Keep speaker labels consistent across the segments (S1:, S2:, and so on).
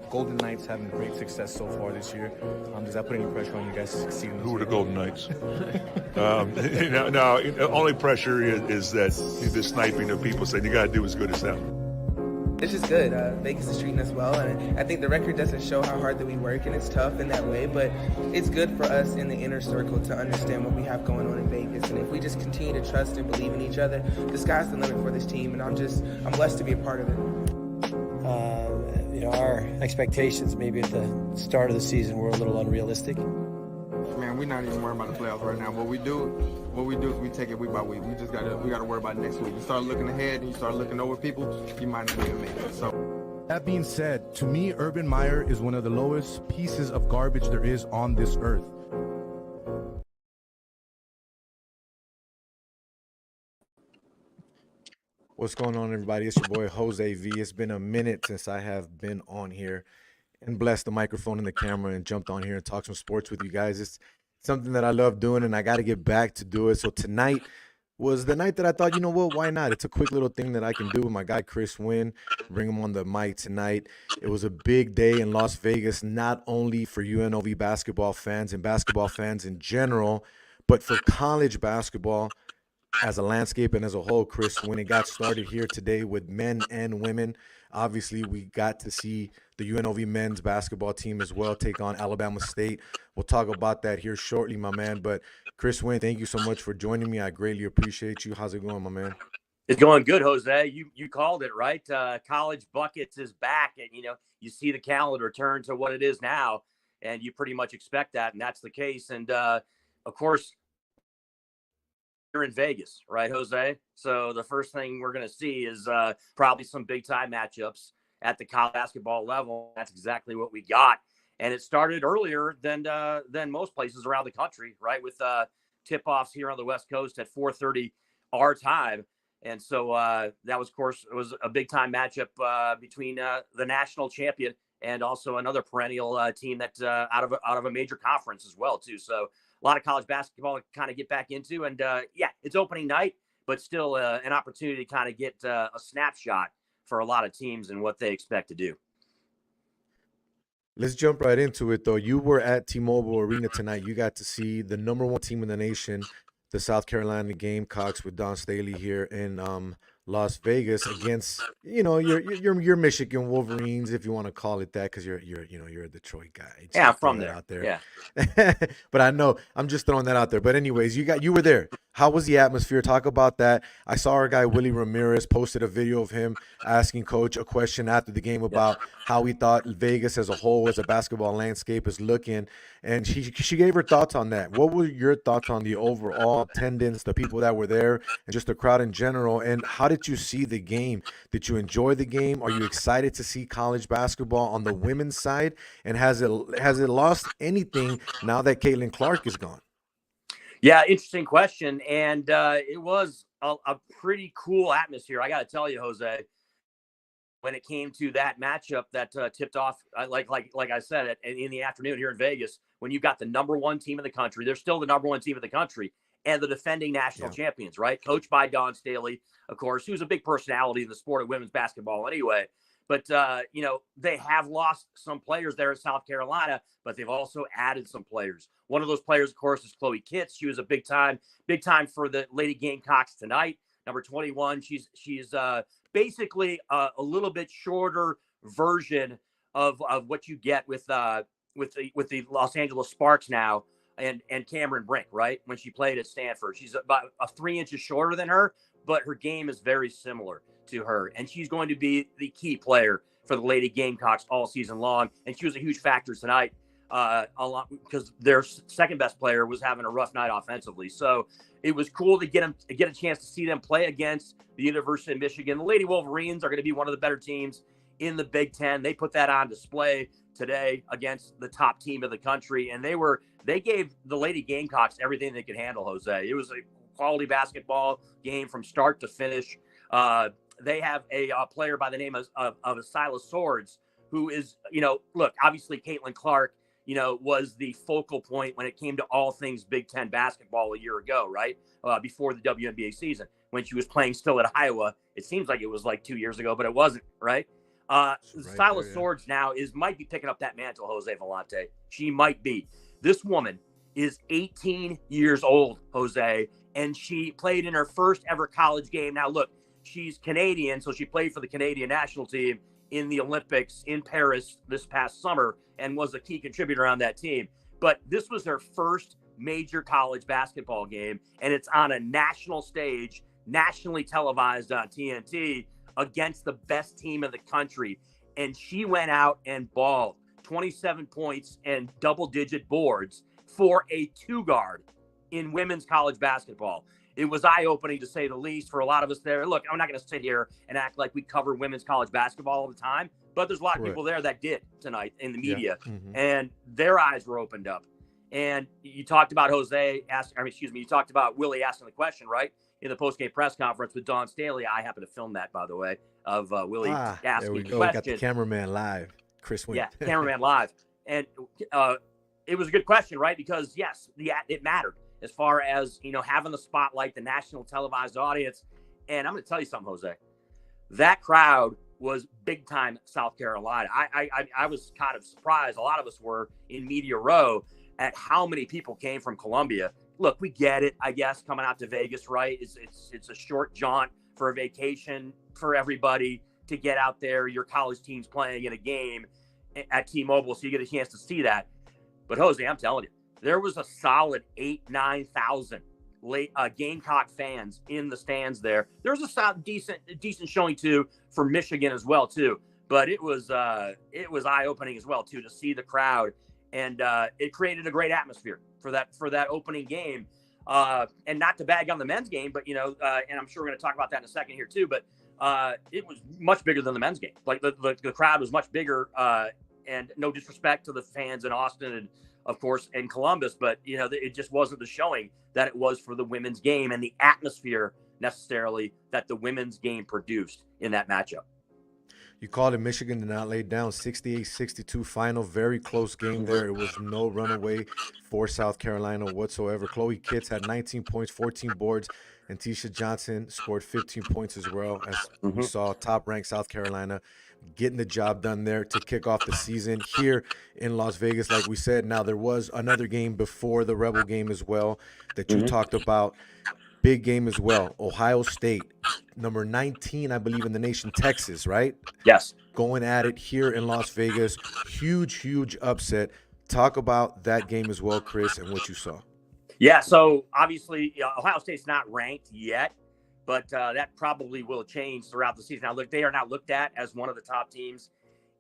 S1: Golden Knights having great success so far this year. Does that put any pressure on you guys to succeed?
S2: Who are the Golden Knights? No, only pressure is that the sniping that people say you got to do as good as them.
S3: It's just good. Vegas is treating us well, and I think the record doesn't show how hard that we work, and it's tough in that way, but it's good for us in the inner circle to understand what we have going on in Vegas, and if we just continue to trust and believe in each other, the sky's the limit for this team, and I'm blessed to be a part of it.
S4: Our expectations maybe at the start of the season were a little unrealistic.
S5: Man, we're not even worrying about the playoffs right now. What we do is we take it week by week. We gotta worry about next week. You start looking ahead and you start looking over people, you might not even make it. So
S6: that being said, to me, Urban Meyer is one of the lowest pieces of garbage there is on this earth.
S1: What's going on, everybody? It's your boy Jose V. It's been a minute since I have been on here and blessed the microphone and the camera and jumped on here and talked some sports with you guys. It's something that I love doing, and I got to get back to do it. So tonight was the night that I thought, you know what, why not? It's a quick little thing that I can do with my guy Chris Wynn, bring him on the mic tonight. It was a big day in Las Vegas, not only for UNLV basketball fans and basketball fans in general, but for college basketball as a landscape and as a whole. Chris, when it got started here today with men and women, obviously we got to see the UNLV men's basketball team as well take on Alabama State. We'll talk about that here shortly, my man. But Chris Wynn, thank you so much for joining me. I greatly appreciate you. How's it going, my man?
S7: It's going good, Jose. You called it, right? College Buckets is back, and you see the calendar turn to what it is now, and you pretty much expect that, and that's the case. And of course, you're in Vegas, right, Jose? So the first thing we're going to see is probably some big-time matchups at the college basketball level. That's exactly what we got. And it started earlier than most places around the country, right, with tip-offs here on the West Coast at 4:30 our time. And so that was, of course, it was a big-time matchup between the national champion and also another perennial team that's out of a major conference as well, too. So a lot of college basketball to kind of get back into. And, it's opening night, but still an opportunity to kind of get a snapshot for a lot of teams and what they expect to do.
S1: Let's jump right into it, though. You were at T-Mobile Arena tonight. You got to see the number one team in the nation, the South Carolina Gamecocks, with Don Staley here in Las Vegas against, your Michigan Wolverines, if you want to call it that, because you're a Detroit guy.
S7: Yeah, from there.
S1: Out there.
S7: Yeah.
S1: But I know I'm just throwing that out there. But anyways, you were there. How was the atmosphere? Talk about that. I saw our guy Willie Ramirez posted a video of him asking Coach a question after the game about how he thought Vegas as a whole, as a basketball landscape, is looking, and she gave her thoughts on that. What were your thoughts on the overall attendance, the people that were there, and just the crowd in general? And how did that you see the game, did you enjoy the game? Are you excited to see college basketball on the women's side? And has it lost anything now that Caitlin Clark is gone?
S7: Yeah, interesting question. And it was a pretty cool atmosphere. I got to tell you, Jose, when it came to that matchup that tipped off, like I said, in the afternoon here in Vegas, when you got the number one team in the country, they're still the number one team in the country, and the defending national champions, right? Coached by Dawn Staley, of course, who's a big personality in the sport of women's basketball anyway. But, they have lost some players there in South Carolina, but they've also added some players. One of those players, of course, is Chloe Kitts. She was a big time for the Lady Gamecocks tonight. Number 21. She's basically a little bit shorter version of what you get with the Los Angeles Sparks now and Cameron Brink, right? When she played at Stanford, she's about 3 inches shorter than her, but her game is very similar to her, and she's going to be the key player for the Lady Gamecocks all season long. And she was a huge factor tonight, a lot, because their second best player was having a rough night offensively. So it was cool to get a chance to see them play against the University of Michigan. The Lady Wolverines are going to be one of the better teams in the Big Ten. They put that on display today against the top team of the country, and they gave the Lady Gamecocks everything they could handle, Jose. It was a quality basketball game from start to finish. They have a player by the name of Silas Swords, who is, look, obviously Caitlin Clark, was the focal point when it came to all things Big Ten basketball a year ago, right? Before the WNBA season, when she was playing still at Iowa. It seems like it was like 2 years ago, but it wasn't, right? Silas Swords now might be picking up that mantle, Jose Vellante. She might be. This woman is 18 years old, Jose, and she played in her first ever college game. Now, look, she's Canadian, so she played for the Canadian national team in the Olympics in Paris this past summer and was a key contributor on that team. But this was her first major college basketball game, and it's on a national stage, nationally televised on TNT against the best team in the country. And she went out and balled 27 points and double-digit boards for a two-guard in women's college basketball. It was eye-opening, to say the least, for a lot of us there. Look, I'm not going to sit here and act like we cover women's college basketball all the time, but there's a lot of people there that did tonight in the media, and their eyes were opened up. And you talked about you talked about Willie asking the question, right, in the post-game press conference with Dawn Staley. I happened to film that, by the way, of Willie asking the question.
S1: We got the cameraman live, Chris Wynn.
S7: Yeah, cameraman live. And it was a good question, right, because, yes, it mattered as far as, having the spotlight, the national televised audience. And I'm going to tell you something, Jose. That crowd was big time South Carolina. I was kind of surprised. A lot of us were in Media Row at how many people came from Columbia. Look, we get it, I guess, coming out to Vegas, right? It's a short jaunt for a vacation for everybody to get out there. Your college team's playing in a game at T-Mobile, so you get a chance to see that. But, Jose, I'm telling you, there was a solid 9,000 Gamecock fans in the stands there. There was a decent showing too for Michigan as well too. But it was eye-opening as well too to see the crowd, and it created a great atmosphere for that opening game. And not to bag on the men's game, but and I'm sure we're going to talk about that in a second here too. But it was much bigger than the men's game. Like the crowd was much bigger. And no disrespect to the fans in Austin and, of course, in Columbus, but it just wasn't the showing that it was for the women's game and the atmosphere necessarily that the women's game produced in that matchup.
S1: You called it. Michigan did not lay down. 68-62 final. Very close game there. It was no runaway for South Carolina whatsoever. Chloe Kitts had 19 points, 14 boards, and Tisha Johnson scored 15 points as well. As we saw, top-ranked South Carolina getting the job done there to kick off the season here in Las Vegas. Like we said, now there was another game before the Rebel game as well that you talked about. Big game as well. Ohio State, number 19, I believe, in the nation, Texas, right?
S7: Yes.
S1: Going at it here in Las Vegas. Huge upset. Talk about that game as well, Chris, and what you saw.
S7: Yeah, so obviously Ohio State's not ranked yet, but that probably will change throughout the season. Now, look, they are now looked at as one of the top teams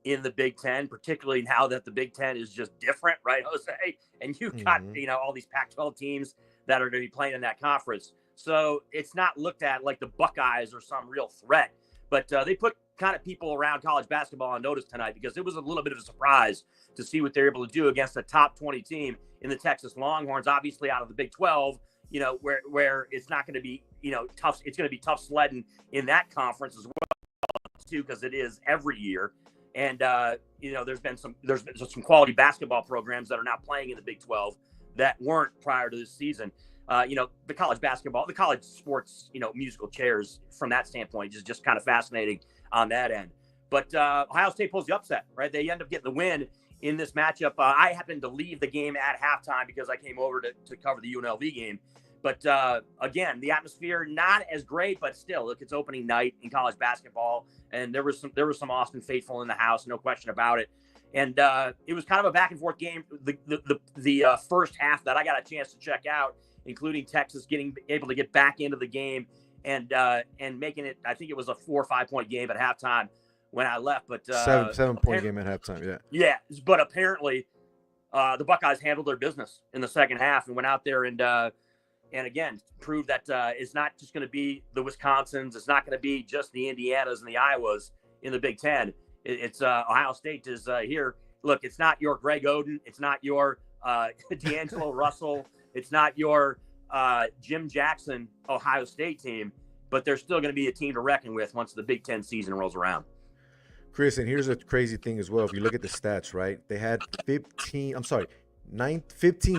S7: in the Big Ten, particularly now that the Big Ten is just different, right, Jose? And you've got, all these Pac-12 teams that are going to be playing in that conference. So it's not looked at like the Buckeyes or some real threat. But they put kind of people around college basketball on notice tonight because it was a little bit of a surprise to see what they're able to do against a top 20 team in the Texas Longhorns, obviously out of the Big 12, you know, where it's not going to be, you know, tough. It's going to be tough sledding in that conference as well, too, because it is every year. And, you know, there's been some quality basketball programs that are now playing in the Big 12 that weren't prior to this season. You know, the college sports, you know, musical chairs from that standpoint is just kind of fascinating on that end. But Ohio State pulls the upset, right? They end up getting the win in this matchup. I happened to leave the game at halftime because I came over to cover the UNLV game. But again, the atmosphere not as great, but still, look, it's opening night in college basketball, and there was some Austin faithful in the house, no question about it. And it was kind of a back and forth game. The first half that I got a chance to check out, including Texas getting able to get back into the game and making it, I think it was a 4 or 5 point game at halftime when I left. But
S1: 7-point game at halftime, yeah.
S7: Yeah, but apparently the Buckeyes handled their business in the second half and went out there and again proved that it's not just going to be the Wisconsins, it's not going to be just the Indianas and the Iowas in the Big Ten. It's Ohio State is here. Look, it's not your Greg Oden, it's not your D'Angelo Russell, it's not your Jim Jackson Ohio State team, but they're still going to be a team to reckon with once the Big Ten season rolls around.
S1: Chris, and here's a crazy thing as well. If you look at the stats, right, they had 15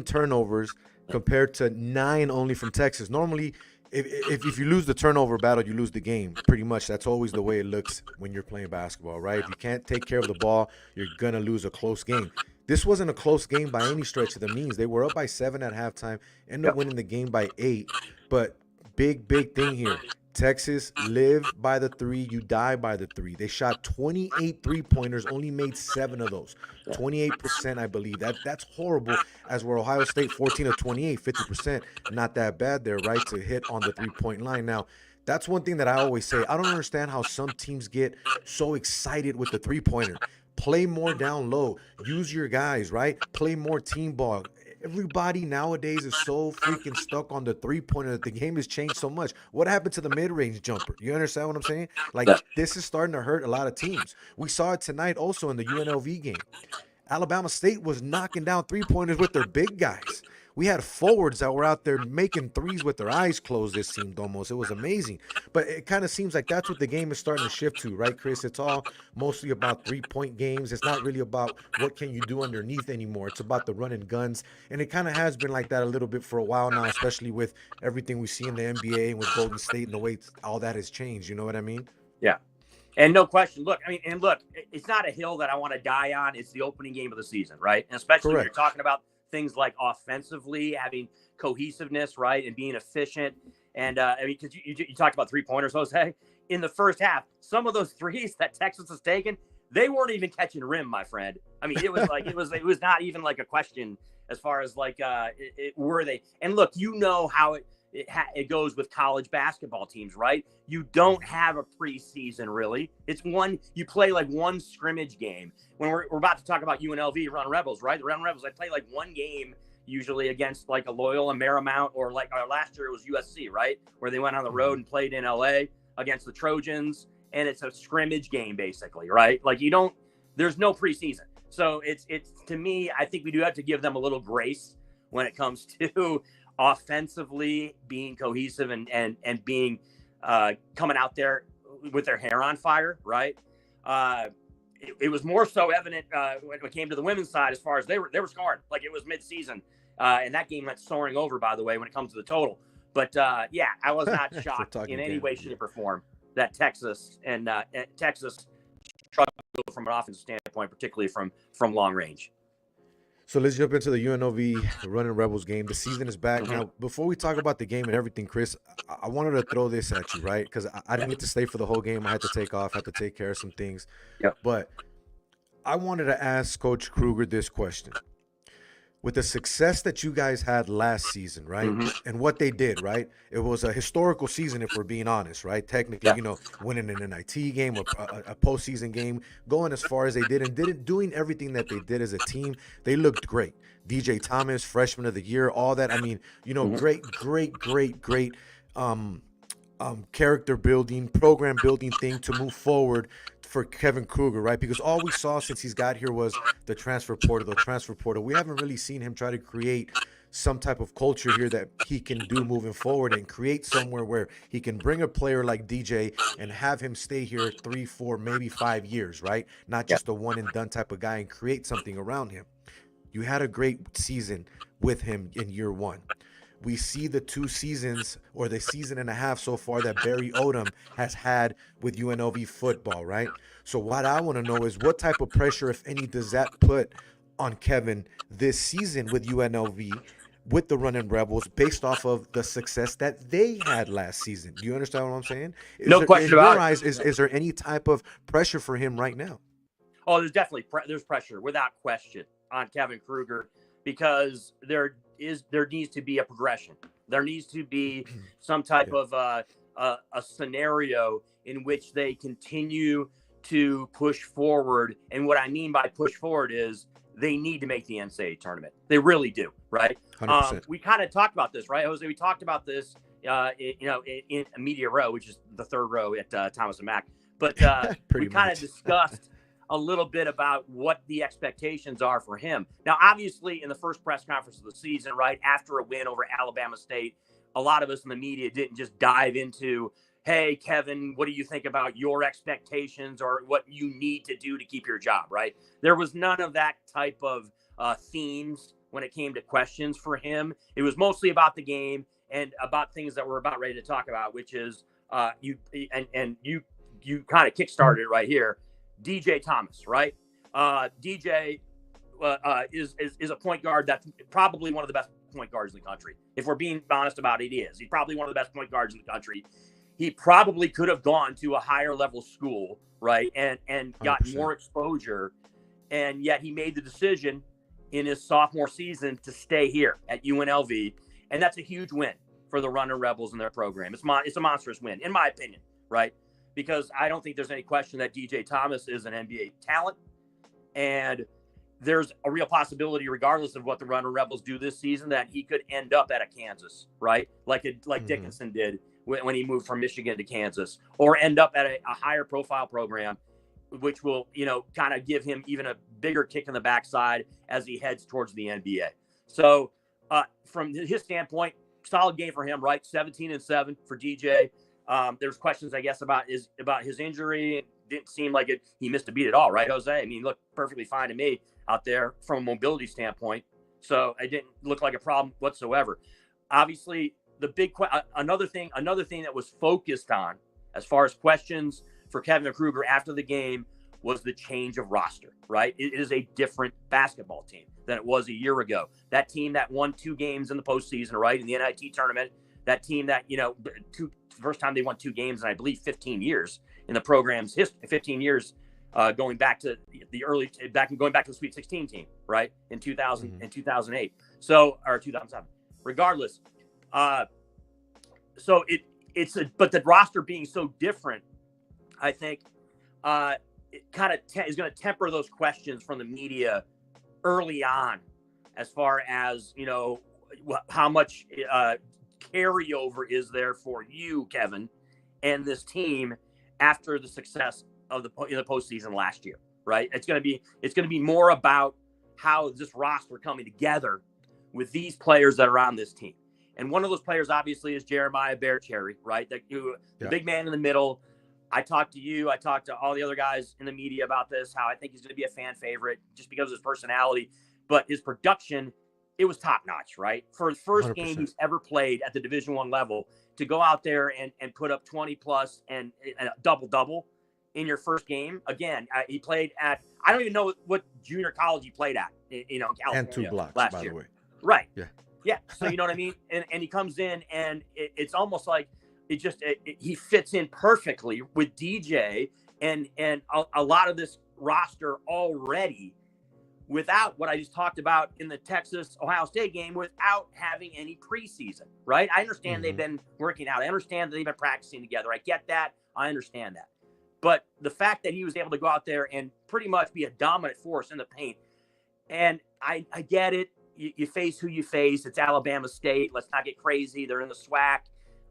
S1: turnovers compared to 9 only from Texas. Normally, if you lose the turnover battle, you lose the game. Pretty much, that's always the way it looks when you're playing basketball, right? If you can't take care of the ball, you're going to lose a close game. This wasn't a close game by any stretch of the means. They were up by 7 at halftime, ended up winning the game by 8. But big thing here. Texas live by the 3, you die by the 3. They shot 28 3-pointers, only made 7 of those. 28%, I believe. That's horrible, as were Ohio State 14 of 28, 50%. Not that bad there, right, to hit on the 3-point line. Now, that's one thing that I always say. I don't understand how some teams get so excited with the 3-pointer. Play more down low. Use your guys, right? Play more team ball. Everybody nowadays is so freaking stuck on the 3-pointer that the game has changed so much. What happened to the mid-range jumper? You understand what I'm saying? Like, this is starting to hurt a lot of teams. We saw it tonight also in the UNLV game. Alabama State was knocking down 3-pointers with their big guys. We had forwards that were out there making threes with their eyes closed, it seemed almost. It was amazing. But it kind of seems like that's what the game is starting to shift to, right, Chris? It's all mostly about 3-point games. It's not really about what can you do underneath anymore. It's about the run and guns. And it kind of has been like that a little bit for a while now, especially with everything we see in the NBA and with Golden State and the way all that has changed. You know what I mean?
S7: Yeah. And no question. Look, it's not a hill that I want to die on. It's the opening game of the season, right? And especially when you're talking about things like offensively having cohesiveness, right, and being efficient. And because you talked about 3-pointers, Jose, in the first half, some of those threes that Texas has taken, they weren't even catching rim, my friend. I mean, it was like it was not even like a question as far as like were they. And look, you know how it goes with college basketball teams, right? You don't have a preseason really. It's you play like one scrimmage game. When we're about to talk about UNLV Runnin Rebels, right? The Runnin Rebels, they play like one game usually against like a Loyola Marymount or like last year it was USC, right? Where they went on the road and played in LA against the Trojans, and it's a scrimmage game basically, right? Like there's no preseason. So it's to me, I think we do have to give them a little grace when it comes to offensively being cohesive and being coming out there with their hair on fire, right? It was more so evident when it came to the women's side as far as they were scoring like it was midseason, and that game went soaring over, by the way, when it comes to the total. But yeah, I was not shocked in any way, shape, or form that Texas struggled from an offensive standpoint, particularly from long range.
S1: So let's jump into the UNLV Runnin Rebels game. The season is back. Now, before we talk about the game and everything, Chris, I wanted to throw this at you, right? Because I didn't get to stay for the whole game. I had to take off, had to take care of some things.
S7: Yep.
S1: But I wanted to ask Coach Kruger this question. With the success that you guys had last season, right, and what they did, right, it was a historical season if we're being honest, right? Technically, winning an NIT game, a postseason game, going as far as they did and doing everything that they did as a team. They looked great. DJ Thomas, freshman of the year, all that. I mean, great um, character building, program building thing to move forward for Kevin Kruger, right? Because all we saw since he's got here was the transfer portal, the transfer portal. We haven't really seen him try to create some type of culture here that he can do moving forward and create somewhere where he can bring a player like DJ and have him stay here 3, 4, maybe 5 years, right? Not just a one and done type of guy, and create something around him. You had a great season with him in year one. We see the 2 seasons or the season and a half so far that Barry Odom has had with UNLV football, right? So what I want to know is what type of pressure, if any, does that put on Kevin this season with UNLV, with the Runnin Rebels, based off of the success that they had last season? Do you understand what I'm saying?
S7: No question about it.
S1: In your eyes, is there any type of pressure for him right now?
S7: Oh, there's definitely there's pressure without question on Kevin Kruger, because there needs to be a progression. There needs to be some type of a scenario in which they continue to push forward. And what I mean by push forward is they need to make the NCAA tournament. They really do, right?
S1: 100%.
S7: We kind of talked about this, right, Jose? We talked about this, in media row, which is the third row at Thomas and Mack. But we kind of discussed a little bit about what the expectations are for him. Now, obviously, in the first press conference of the season, right, after a win over Alabama State, a lot of us in the media didn't just dive into, hey, Kevin, what do you think about your expectations or what you need to do to keep your job, right? There was none of that type of themes when it came to questions for him. It was mostly about the game and about things that we're about ready to talk about, which is you kind of kickstarted it right here. DJ Thomas, right? DJ is a point guard that's probably one of the best point guards in the country. If we're being honest about it, he is. He's probably one of the best point guards in the country. He probably could have gone to a higher level school, right? And got
S1: 100%.
S7: more exposure. And yet he made the decision in his sophomore season to stay here at UNLV. And that's a huge win for the Runnin Rebels and their program. It's a monstrous win, in my opinion, right? Because I don't think there's any question that DJ Thomas is an NBA talent. And there's a real possibility, regardless of what the Runnin Rebels do this season, that he could end up at a Kansas, right? Like Dickinson did when he moved from Michigan to Kansas, or end up at a higher profile program, which will, kind of give him even a bigger kick in the backside as he heads towards the NBA. So from his standpoint, solid game for him, right? 17-7 for DJ. There's questions, I guess, about his injury. It didn't seem like he missed a beat at all, right, Jose? I mean, he looked perfectly fine to me out there from a mobility standpoint. So it didn't look like a problem whatsoever. Obviously, the big another thing that was focused on as far as questions for Kevin Kruger after the game was the change of roster, right? It is a different basketball team than it was a year ago. That team that won 2 games in the postseason, right, in the NIT tournament, that team that, first time they won 2 games in, I believe, 15 years in the program's history, 15 years going back to the Sweet 16 team, right, in 2000 and 2008. So, or 2007. Regardless, so but the roster being so different, I think it kind of is going to temper those questions from the media early on, as far as how much carryover is there for you, Kevin, and this team after the success of the postseason last year, right? It's going to be more about how this roster coming together with these players that are on this team. And one of those players, obviously, is Jeremiah Bearcherry, right? The big man in the middle. I talked to you. I talked to all the other guys in the media about this, how I think he's going to be a fan favorite just because of his personality. But his production, it was top-notch, right? For the first 100%. Game he's ever played at the Division I level, to go out there and put up 20-plus and a double-double in your first game. Again, he played at – I don't even know what junior college he played at, in California.
S1: And 2 blocks,
S7: last
S1: by
S7: year.
S1: the way.
S7: Right. Yeah. So you know what I mean? And he comes in, and it's almost like he fits in perfectly with DJ and a lot of this roster already, without what I just talked about in the Texas-Ohio State game, without having any preseason, right? I understand they've been working out. I understand that they've been practicing together. I get that. I understand that. But the fact that he was able to go out there and pretty much be a dominant force in the paint, and I get it. You face who you face. It's Alabama State. Let's not get crazy. They're in the SWAC.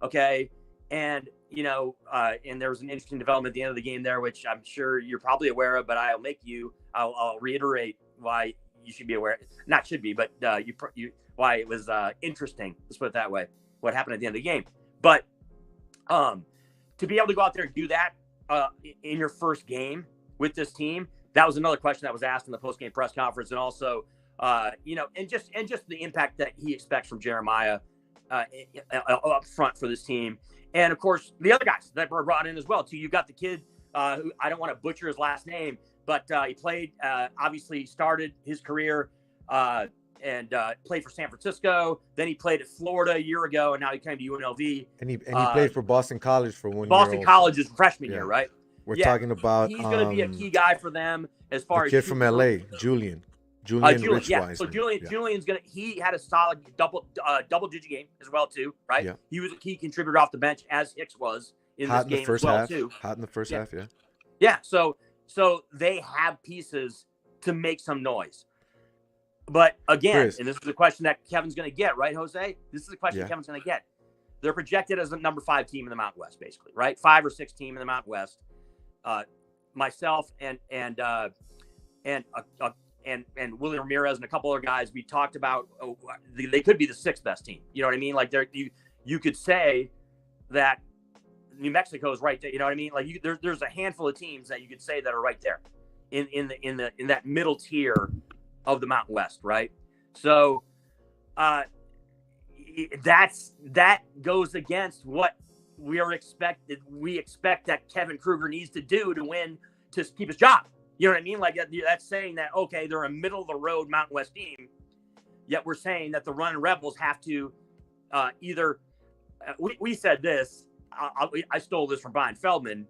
S7: Okay. And, and there was an interesting development at the end of the game there, which I'm sure you're probably aware of, but I'll reiterate why you should be aware. Not should be, but why it was interesting. Let's put it that way. What happened at the end of the game. But to be able to go out there and do that in your first game with this team, that was another question that was asked in the post-game press conference. And also, and just the impact that he expects from Jeremiah up front for this team. And of course, the other guys that were brought in as well too. You got the kid who I don't want to butcher his last name, but he played, obviously started his career and played for San Francisco. Then he played at Florida a year ago, and now he came to UNLV.
S1: And he played for Boston College for 1 year.
S7: Boston College's freshman year, right?
S1: We're talking about
S7: he's going to be a key guy for them as far
S1: the
S7: as
S1: kid from LA, Julian
S7: yeah. So Julian's he had a solid double-digit game as well too, right?
S1: Yeah.
S7: He was a key contributor off the bench as Hicks was in this game as well too.
S1: Hot in the first half, yeah.
S7: Yeah. So they have pieces to make some noise. But again,
S1: Chris.
S7: And this is a question that Kevin's going to get, right, Jose? This is a question Kevin's going to get. They're projected as a number 5 team in the Mountain West, basically, right? 5 or 6 team in the Mountain West. Myself and Willie Ramirez and a couple other guys, we talked about they could be the 6th best team. You know what I mean? Like you could say that New Mexico is right there. You know what I mean? Like there's a handful of teams that you could say that are right there in that middle tier of the Mountain West, right? So that goes against what we expect that Kevin Kruger needs to do to win, to keep his job. You know what I mean? Like that's saying that, okay, they're a middle of the road Mountain West team, yet we're saying that the Runnin Rebels have to either we said this, I stole this from Brian Feldman,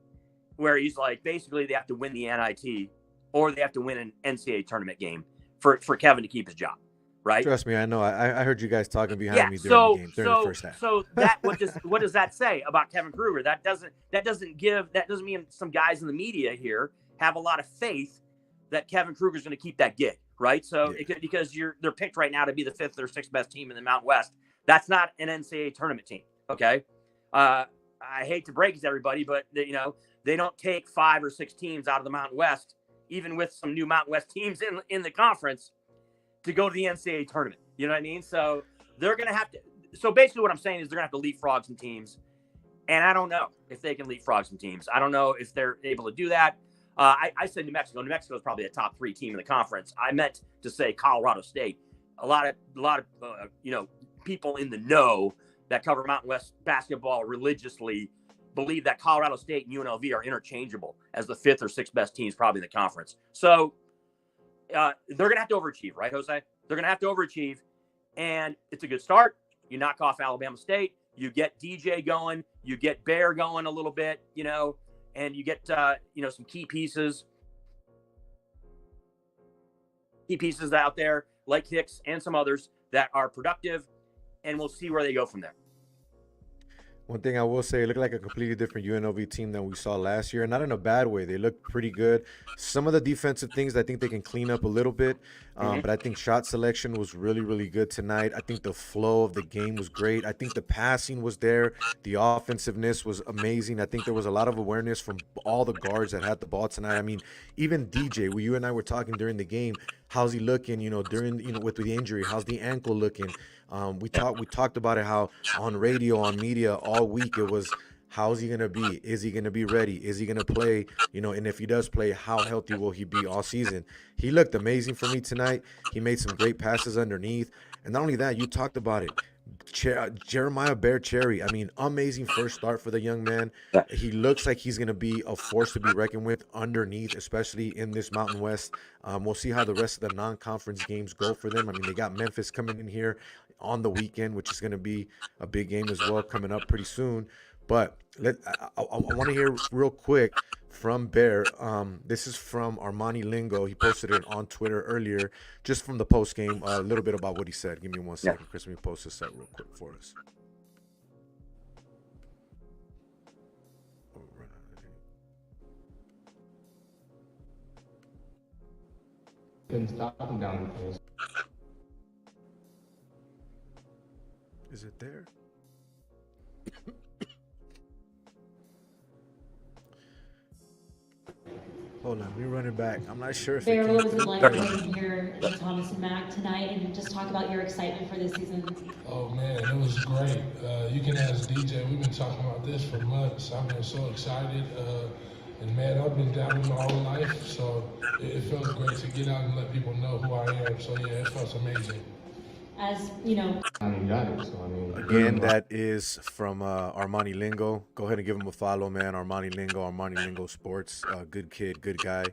S7: where he's like, basically they have to win the NIT or they have to win an NCAA tournament game for Kevin to keep his job. Right.
S1: Trust me, I know. I heard you guys talking behind me during the game, during the first half.
S7: So that what does that say about Kevin Kruger? That doesn't mean some guys in the media here have a lot of faith that Kevin Kruger's going to keep that gig, right? So because they're picked right now to be the 5th or 6th best team in the Mountain West. That's not an NCAA tournament team. Okay. I hate to break it to everybody, but they don't take 5 or 6 teams out of the Mountain West, even with some new Mountain West teams in the conference, to go to the NCAA tournament. You know what I mean? So they're going to have to. So basically what I'm saying is they're going to have to leapfrog some teams. And I don't know if they can leapfrog some teams. I don't know if they're able to do that. I said New Mexico. New Mexico is probably a top 3 team in the conference. I meant to say Colorado State. A lot of people in the know that cover Mountain West basketball religiously believe that Colorado State and UNLV are interchangeable as the 5th or 6th best teams probably in the conference. So they're going to have to overachieve, right, Jose? They're going to have to overachieve, and it's a good start. You knock off Alabama State, you get DJ going, you get Bear going a little bit, and you get some key pieces out there like Hicks and some others that are productive, and we'll see where they go from there.
S1: One thing I will say, it looked like a completely different UNLV team than we saw last year. Not in a bad way. They looked pretty good. Some of the defensive things I think they can clean up a little bit. But I think shot selection was really, really good tonight. I think the flow of the game was great. I think the passing was there. The offensiveness was amazing. I think there was a lot of awareness from all the guards that had the ball tonight. I mean, even DJ, you and I were talking during the game, how's he looking, with the injury? How's the ankle looking? We talked about it, how on radio, on media all week it was, how's he going to be? Is he going to be ready? Is he going to play? And if he does play, how healthy will he be all season? He looked amazing for me tonight. He made some great passes underneath. And not only that, you talked about it. Jeremiah Bear Cherry, I mean, amazing first start for the young man. He looks like he's going to be a force to be reckoned with underneath, especially in this Mountain West. We'll see how the rest of the non-conference games go for them. I mean, they got Memphis coming in here on the weekend, which is going to be a big game as well, coming up pretty soon. But I want to hear real quick from Bear. This is from Armani Lingo. He posted it on Twitter earlier, just from the post game, a little bit about what he said. Give me 1 second, Chris. Let me post this up real quick for us. All right.
S8: Couldn't stop him down the post.
S1: Is it there? Hold on, let me run it back. I'm not sure if it
S9: Bear,
S1: came
S9: what was it
S1: through.
S9: like
S1: There we go.
S9: playing here in Thomas and Mack tonight, and just talk about your excitement for this season?
S8: Oh man, it was great. You can ask DJ. We've been talking about this for months. I've been so excited. And man, I've been doubting my whole life, so it felt great to get out and let people know who I am. So yeah, it felt amazing.
S9: As you know,
S8: I mean, got it. So I mean,
S1: Again, that is from Armani Lingo. Go ahead and give him a follow, man. Armani Lingo Sports. Good kid, good guy.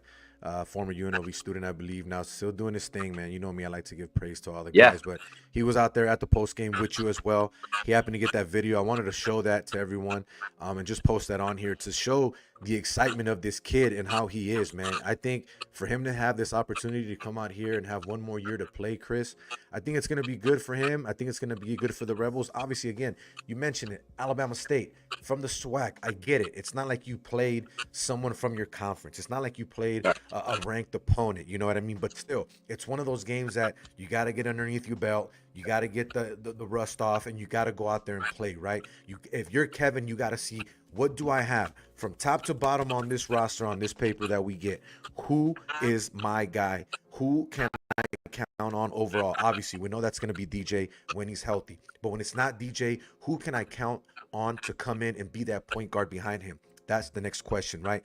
S1: Former UNLV student, I believe. Now still doing his thing, man. You know me, I like to give praise to all the
S7: Yeah.
S1: guys. But he was out there at the post game with you as well. He happened to get that video. I wanted to show that to everyone and just post that on here to show the excitement of this kid and how he is, man. I think for him to have this opportunity to come out here and have one more year to play, Chris, I think it's going to be good for him. I think it's going to be good for the Rebels. Obviously, again, you mentioned it, Alabama State, from the SWAC. I get it. It's not like you played someone from your conference. It's not like you played a ranked opponent. You know what I mean? But still, it's one of those games that you got to get underneath your belt. You got to get the rust off, and you got to go out there and play, right? If you're Kevin, you got to see, what do I have from top to bottom on this roster, on this paper that we get? Who is my guy? Who can I count on overall? Obviously, we know that's going to be DJ when he's healthy. But when it's not DJ, who can I count on to come in and be that point guard behind him? That's the next question, right?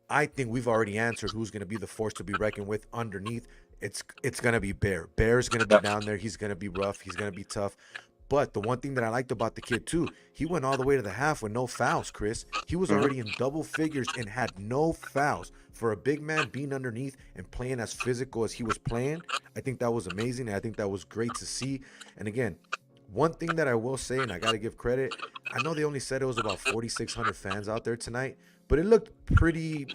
S1: I think we've already answered who's going to be the force to be reckoned with underneath. It's going to be Bear. Bear's going to be down there. He's going to be rough. He's going to be tough. But the one thing that I liked about the kid too, he went all the way to the half with no fouls, Chris. He was already in double figures and had no fouls. For a big man being underneath and playing as physical as he was playing, I think that was amazing. And I think that was great to see. And again, one thing that I will say, and I got to give credit, I know they only said it was about 4,600 fans out there tonight, but it looked pretty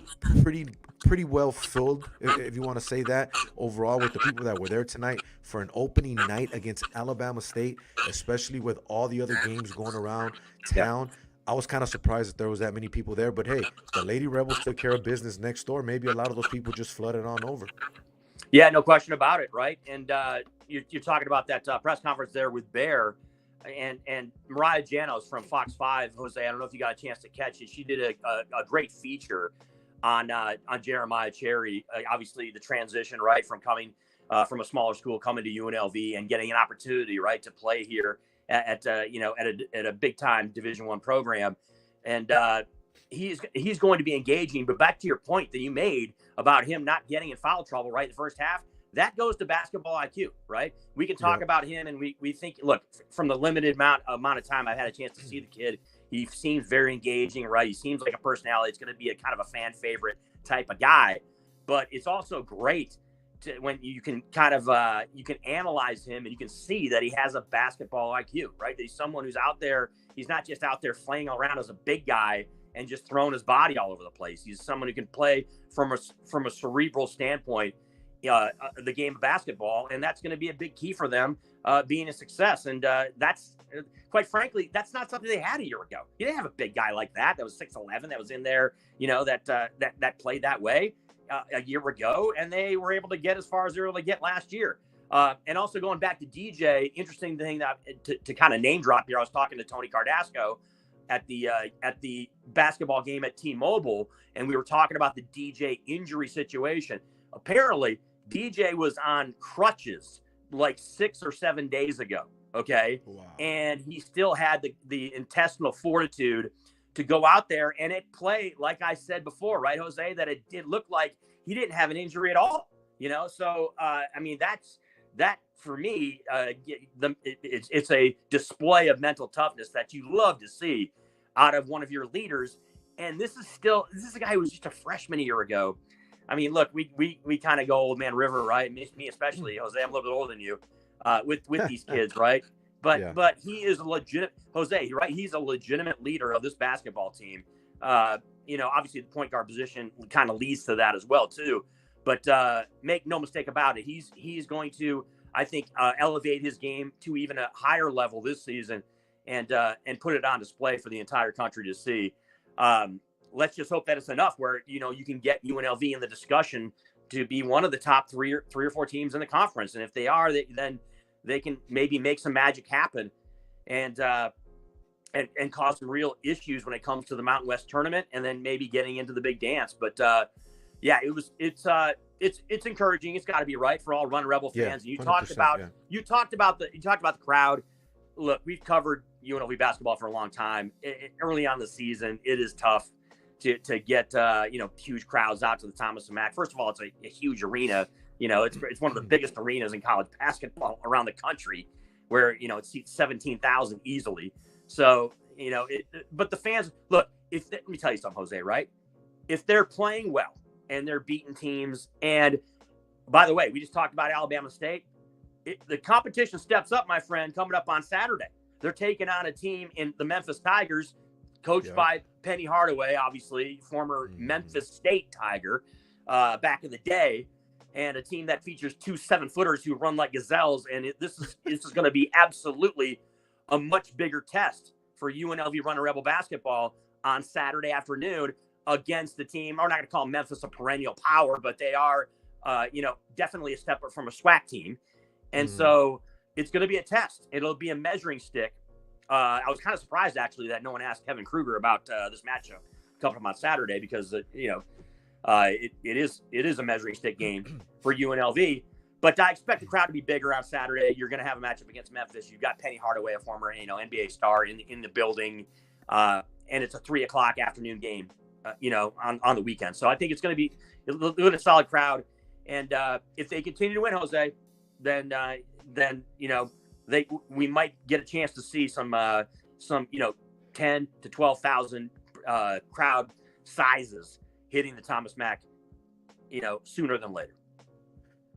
S1: well filled, if you want to say that, overall, with the people that were there tonight for an opening night against Alabama State, especially with all the other games going around town. I was kind of surprised that there was that many people there, but hey, the Lady Rebels took care of business next door. Maybe a lot of those people just flooded on over.
S7: Yeah, no question about it, right? And you're talking about that press conference there with Bear and Mariah Janos from Fox 5, Jose. I don't know if you got a chance to catch it. She did a great feature on Jeremiah Cherry. Obviously, the transition, right, from coming from a smaller school, coming to UNLV and getting an opportunity, right, to play here at a big time Division I program, and he's going to be engaging. But back to your point that you made about him not getting in foul trouble, right, the first half, that goes to basketball IQ, right? We can talk about him, and we think, look, from the limited amount of time I've had a chance to see the kid, he seems very engaging, right? He seems like a personality. It's going to be a kind of a fan favorite type of guy. But it's also great when you can kind of you can analyze him and you can see that he has a basketball IQ, right? That he's someone who's out there. He's not just out there playing around as a big guy and just throwing his body all over the place. He's someone who can play from a cerebral standpoint the game of basketball, and that's going to be a big key for them being a success. And that's quite frankly, that's not something they had a year ago. You didn't have a big guy like that was 6'11", that was in there, that played that way a year ago, and they were able to get as far as they were able to get last year. And also going back to DJ, interesting thing that to kind of name drop here, I was talking to Tony Cardasco at the basketball game at T-Mobile, and we were talking about the DJ injury situation. Apparently, DJ was on crutches like 6 or 7 days ago. Okay. Wow. And he still had the intestinal fortitude to go out there and it play, like I said before, right, Jose, that it did look like he didn't have an injury at all, So, I mean, that for me, it's a display of mental toughness that you love to see out of one of your leaders. And this is a guy who was just a freshman a year ago. I mean, look, we kind of go old man river, right? Me especially, Jose. I'm a little bit older than you, with these kids, right? But he is a legit Jose, right? He's a legitimate leader of this basketball team. Obviously the point guard position kind of leads to that as well too. But make no mistake about it, he's going to, I think, elevate his game to even a higher level this season, and put it on display for the entire country to see. Let's just hope that it's enough where, you can get UNLV in the discussion to be one of the top three or four teams in the conference. And if they are, then they can maybe make some magic happen and cause some real issues when it comes to the Mountain West tournament and then maybe getting into the big dance. But Yeah, it's encouraging. It's got to be right for all Runnin Rebel fans. And you talked about the crowd. Look, we've covered UNLV basketball for a long time. Early on in the season, it is tough to get huge crowds out to the Thomas and Mack. First of all, it's a huge arena. It's one of the biggest arenas in college basketball around the country, where it seats 17,000 easily. So but the fans, look. Let me tell you something, Jose. Right? If they're playing well and they're beating teams, and by the way, we just talked about Alabama State. The competition steps up, my friend, coming up on Saturday. They're taking on a team in the Memphis Tigers, coached by Penny Hardaway, obviously, former Memphis State Tiger back in the day, and a team that features 2 7-footers who run like gazelles. And this is going to be absolutely a much bigger test for UNLV Runnin Rebel basketball on Saturday afternoon against the team. We're not going to call Memphis a perennial power, but they are, definitely a step up from a SWAC team. And so it's going to be a test. It'll be a measuring stick. I was kind of surprised, actually, that no one asked Kevin Kruger about this matchup coming up on Saturday, because, it is a measuring stick game for UNLV. But I expect the crowd to be bigger on Saturday. You're going to have a matchup against Memphis. You've got Penny Hardaway, a former NBA star, in the building. And it's a 3:00 afternoon game, on the weekend. So I think it's going to be a solid crowd. And if they continue to win, Jose, then we might get a chance to see some 10 to 12,000 crowd sizes hitting the Thomas Mack, sooner than later.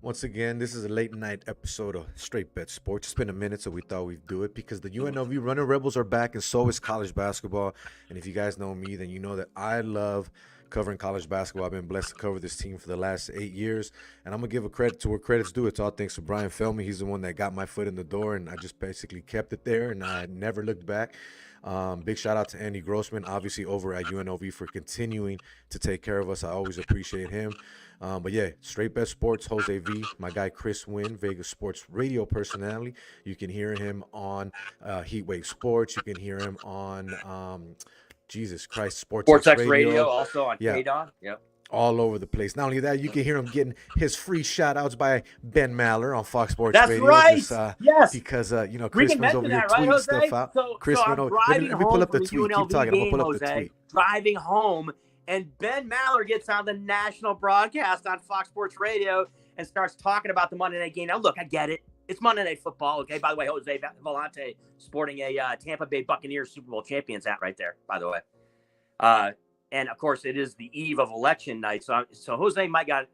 S1: Once again, this is a late night episode of Straight Bet Sports. It's been a minute, so we thought we'd do it because the UNLV Runnin Rebels are back, and so is college basketball. And if you guys know me, then you know that I love covering college basketball. I've been blessed to cover this team for the last 8 years, and I'm gonna give a credit to where credit's due. It's all thanks to Brian Feldman. He's the one that got my foot in the door, and I just basically kept it there, and I never looked back. Big shout out to Andy Grossman, obviously over at UNLV, for continuing to take care of us. I always appreciate him. But yeah, Straight Bet Sports, Jose V, my guy Chris Wynn, Vegas sports radio personality. You can hear him on Heatwave Sports. You can hear him on Jesus Christ, Sports
S7: X Radio, also on KDON. Yep.
S1: All over the place. Not only that, you can hear him getting his free shout outs by Ben Maller on Fox Sports
S7: That's
S1: Radio.
S7: Right.
S1: Yes. Because Chris was over here tweeting stuff out. Chris went over. Let me pull up the tweet. Keep talking. I'm gonna pull up the tweet.
S7: Driving home, and Ben Maller gets on the national broadcast on Fox Sports Radio and starts talking about the Monday night game. Now, look, I get it. It's Monday Night Football. Okay. By the way, Jose Volante sporting a Tampa Bay Buccaneers Super Bowl champions hat right there. By the way. And of course, it is the eve of election night. So Jose might got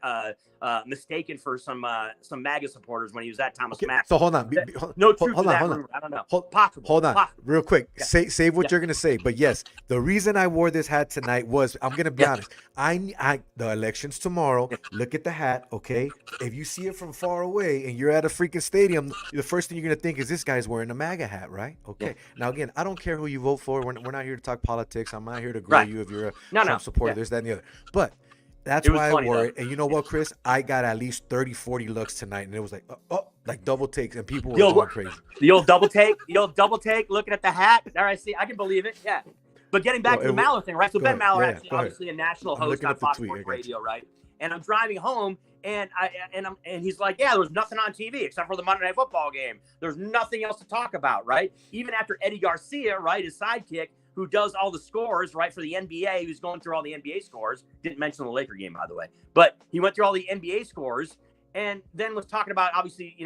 S7: mistaken for some MAGA supporters when he was at Thomas Mack.
S1: So hold on.
S7: No truth to that rumor. I don't know.
S1: Hold on.
S7: Possible.
S1: Real quick. Yeah. Save what you're gonna say. But yes, the reason I wore this hat tonight was, I'm gonna be honest. The election's tomorrow. Look at the hat, okay? If you see it from far away and you're at a freaking stadium, the first thing you're gonna think is this guy's wearing a MAGA hat, right? Okay. Yeah. Now again, I don't care who you vote for. We're not here to talk politics. I'm not here to grill you if you're a Trump supporter, this, that, and the other. But that's why I wore it. And you know what, Chris? I got at least 30, 40 looks tonight, and it was like, like double takes, and people were going crazy.
S7: The old double take, looking at the hat. There, I see. I can believe it. Yeah. But getting back to the Maller thing, right? So Ben Maller, actually, obviously a national host on Fox Sports Radio, right? And I'm driving home, and he's like, yeah, there was nothing on TV except for the Monday Night Football game. There's nothing else to talk about, right? Even after Eddie Garcia, right, his sidekick, who does all the scores, right, for the NBA, who's going through all the NBA scores. Didn't mention the Laker game, by the way. But he went through all the NBA scores and then was talking about, obviously,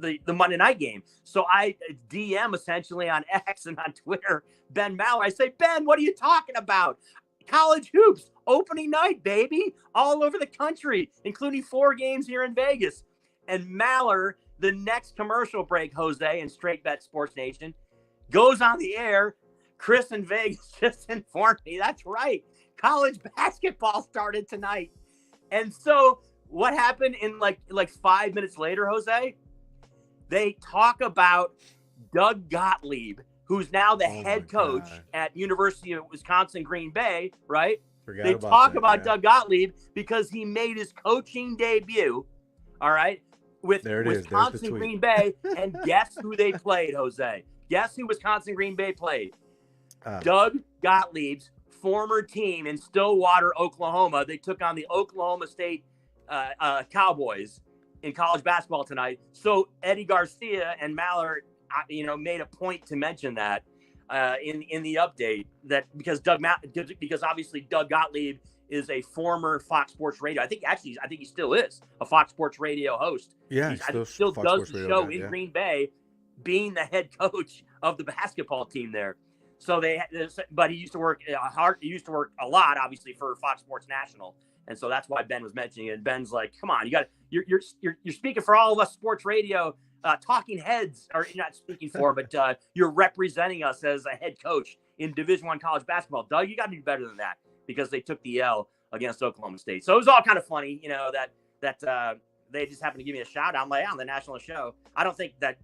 S7: the Monday night game. So I DM essentially on X and on Twitter, Ben Maller. I say, Ben, what are you talking about? College hoops, opening night, baby, all over the country, including 4 games here in Vegas. And Maller, the next commercial break, Jose, and Straight Bet Sports Nation, goes on the air. Chris in Vegas just informed me. That's right. College basketball started tonight. And so what happened in like 5 minutes later, Jose? They talk about Doug Gottlieb, who's now the head coach at University of Wisconsin Green Bay, right? They talk about Doug Gottlieb because he made his coaching debut, all right, with Wisconsin Green Bay. And guess who they played, Jose? Guess who Wisconsin Green Bay played? Doug Gottlieb's former team in Stillwater, Oklahoma. They took on the Oklahoma State Cowboys in college basketball tonight. So Eddie Garcia and Mallard, made a point to mention that in the update, that because obviously Doug Gottlieb is a former Fox Sports Radio. I think he still is a Fox Sports Radio host.
S1: Yeah,
S7: I think still
S1: Fox
S7: does
S1: Sports
S7: the
S1: Radio
S7: show
S1: guy,
S7: in
S1: yeah.
S7: Green Bay, being the head coach of the basketball team there. So but he used to work hard. He used to work a lot, obviously, for Fox Sports National, and so that's why Ben was mentioning it. And Ben's like, "Come on, you're speaking for all of us sports radio talking heads, or you're not speaking for, but you're representing us as a head coach in Division I college basketball. Doug, you got to do better than that, because they took the L against Oklahoma State. So it was all kind of funny, that they just happened to give me a shout out. I'm like, on the national show. I don't think that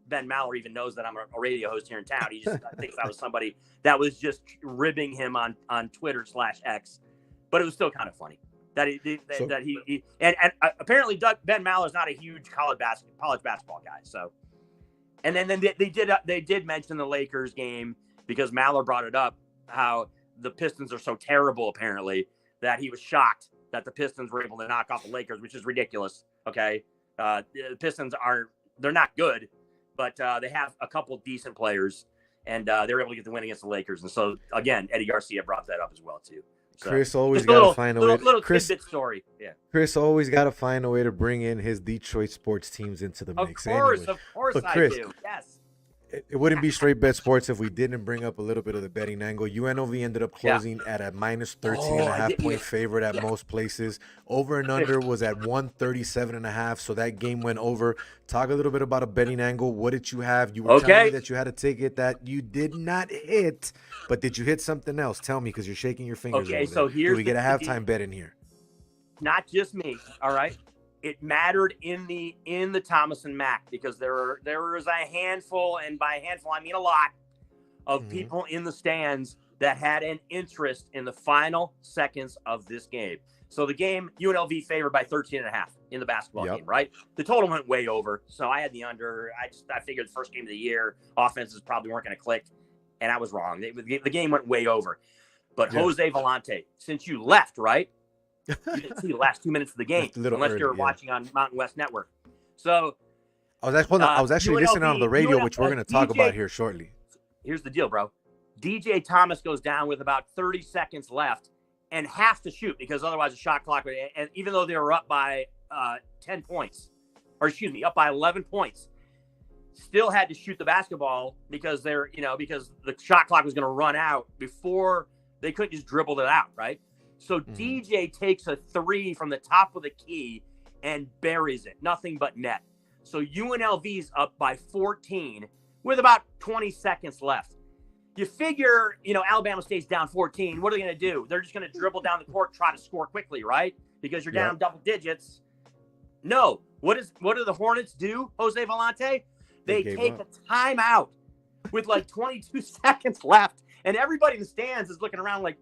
S7: Ben Maller even knows that I'm a radio host here in town. He just thinks I was somebody that was just ribbing him on Twitter/X. But it was still kind of funny that he apparently Ben Maller is not a huge college basketball guy. So, and then they did mention the Lakers game, because Maller brought it up, how the Pistons are so terrible apparently, that he was shocked that the Pistons were able to knock off the Lakers, which is ridiculous. Okay, the Pistons they're not good, but they have a couple of decent players, and they were able to get the win against the Lakers. And so again, Eddie Garcia brought that up as well too. So,
S1: Chris always got to find a way.
S7: Little tidbit story. Yeah.
S1: Chris always got to find a way to bring in his Detroit sports teams into the mix.
S7: Of course,
S1: But Chris,
S7: I do. Yes.
S1: It wouldn't be straight bet sports if we didn't bring up a little bit of the betting angle. UNLV ended up closing at a minus 13.5 point favorite at most places. Over and under was at 137.5, so that game went over. Talk a little bit about a betting angle. What did you have? You were telling me that you had a ticket that you did not hit, but did you hit something else? Tell me, because you're shaking your fingers.
S7: Okay,
S1: over
S7: so
S1: there.
S7: here's
S1: Do we get a halftime bet in here?
S7: Not just me, all right? It mattered in the Thomas and Mack, because there was a handful, and by handful I mean a lot, of people in the stands that had an interest in the final seconds of this game. So the game, UNLV favored by 13.5 in the basketball game, right? The total went way over, so I had the under. I figured the first game of the year, offenses probably weren't going to click, and I was wrong. The game went way over. But Jose Vellante, since you left, right? You didn't see the last 2 minutes of the game, unless you're watching on Mountain West Network. So
S1: I was actually listening on the radio, which we're going to talk about here shortly.
S7: Here's the deal, bro. DJ Thomas goes down with about 30 seconds left and has to shoot, because otherwise the shot clock would, and even though they were up by 10 points, up by 11 points, still had to shoot the basketball, because because the shot clock was going to run out before they couldn't just dribble it out, right? So DJ takes a three from the top of the key and buries it. Nothing but net. So UNLV's up by 14 with about 20 seconds left. You figure, Alabama State's down 14. What are they going to do? They're just going to dribble down the court, try to score quickly, right? Because you're down double digits. No. What do the Hornets do, Jose Vellante? They take a timeout with like 22 seconds left. And everybody in the stands is looking around like,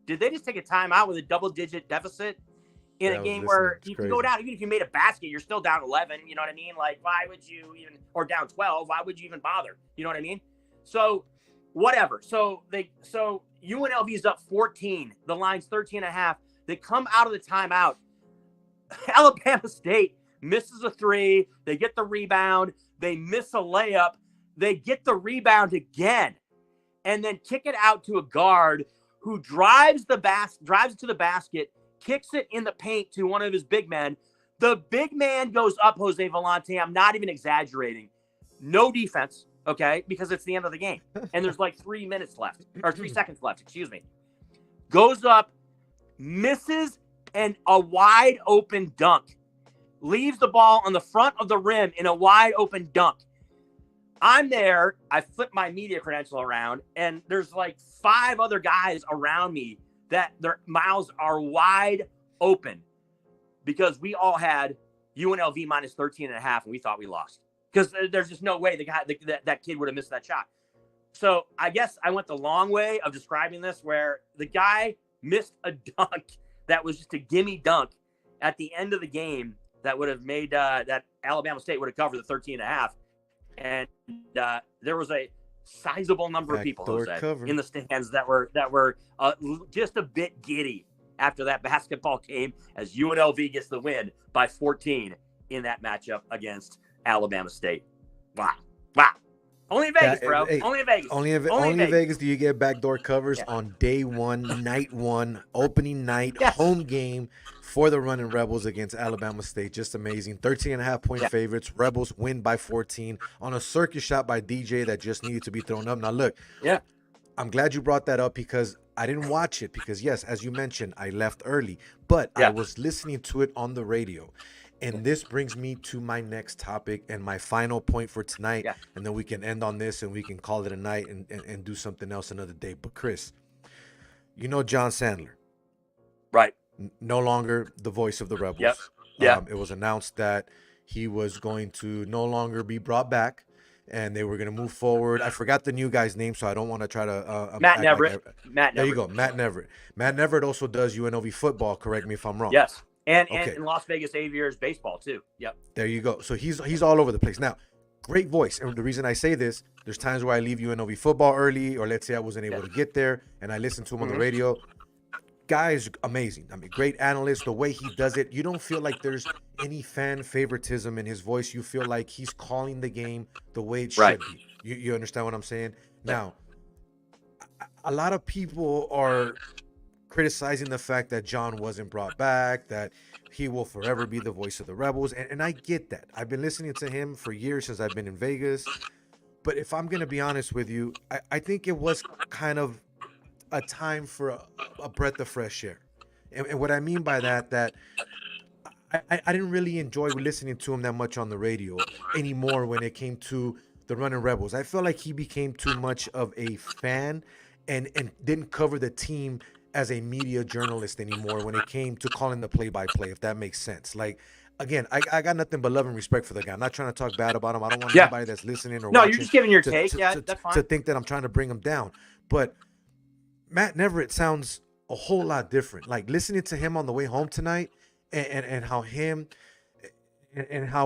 S7: did they just take a timeout with a double-digit deficit in a game where you can go down? Even if you made a basket, you're still down 11. You know what I mean? Like, why would you even – or down 12. Why would you even bother? You know what I mean? So, whatever. So UNLV is up 14. The line's 13.5. They come out of the timeout. Alabama State misses a three. They get the rebound. They miss a layup. They get the rebound again and then kick it out to a guard who drives to the basket, kicks it in the paint to one of his big men. The big man goes up, Jose Vellante. I'm not even exaggerating. No defense, okay, because it's the end of the game. And there's like 3 seconds left, excuse me. Goes up, misses, and a wide open dunk. Leaves the ball on the front of the rim in a wide open dunk. I'm there. I flip my media credential around, and there's like 5 other guys around me that their mouths are wide open, because we all had UNLV minus 13.5, and we thought we lost, because there's just no way that kid would have missed that shot. So I guess I went the long way of describing this, where the guy missed a dunk that was just a gimme dunk at the end of the game that would have made that Alabama State would have covered the 13.5. And there was a sizable number of people,
S1: Backdoor
S7: Jose,
S1: cover.
S7: in the stands that were just a bit giddy after that basketball game as UNLV gets the win by 14 in that matchup against Alabama State. Wow. Only in Vegas, bro.
S1: Hey,
S7: only in Vegas.
S1: Only in Vegas do you get backdoor covers on day one, night one, opening night, home game for the Runnin Rebels against Alabama State. Just amazing. 13.5-point favorites. Rebels win by 14 on a circus shot by DJ that just needed to be thrown up. Now, look, I'm glad you brought that up because I didn't watch it because, yes, as you mentioned, I left early. But I was listening to it on the radio. And this brings me to my next topic and my final point for tonight. And then we can end on this and we can call it a night and do something else another day. But, Chris, you know John Sandler.
S7: Right.
S1: No longer the voice of the Rebels. It was announced that he was going to no longer be brought back. And they were going to move forward. I forgot the new guy's name, so I don't want to try to...
S7: Matt Neverett.
S1: There you go, Matt Neverett. Matt Neverett also does UNLV football, correct me if I'm wrong.
S7: Yes, and in Las Vegas Aviators baseball, too. Yep.
S1: There you go. So he's all over the place. Now, great voice. And the reason I say this, there's times where I leave UNLV football early, or let's say I wasn't able to get there, and I listen to him on the radio. Guy is amazing. I mean, great analyst. The way he does it, you don't feel like there's any fan favoritism in his voice. You feel like he's calling the game the way it should be. You understand what I'm saying? Now, a lot of people are criticizing the fact that John wasn't brought back, that he will forever be the voice of the Rebels. And I get that. I've been listening to him for years since I've been in Vegas. But if I'm going to be honest with you, I think it was kind of a time for a breath of fresh air. And what I mean by that I didn't really enjoy listening to him that much on the radio anymore when it came to the Runnin Rebels. I felt like he became too much of a fan and didn't cover the team as a media journalist anymore when it came to calling the play-by-play, if that makes sense. Like, again, I got nothing but love and respect for the guy. I'm not trying to talk bad about him. I don't want anybody that's listening or watching
S7: you're just giving your take. That's fine.
S1: To think that I'm trying to bring him down. But Matt Neverett sounds a whole lot different. Like, listening to him on the way home tonight and how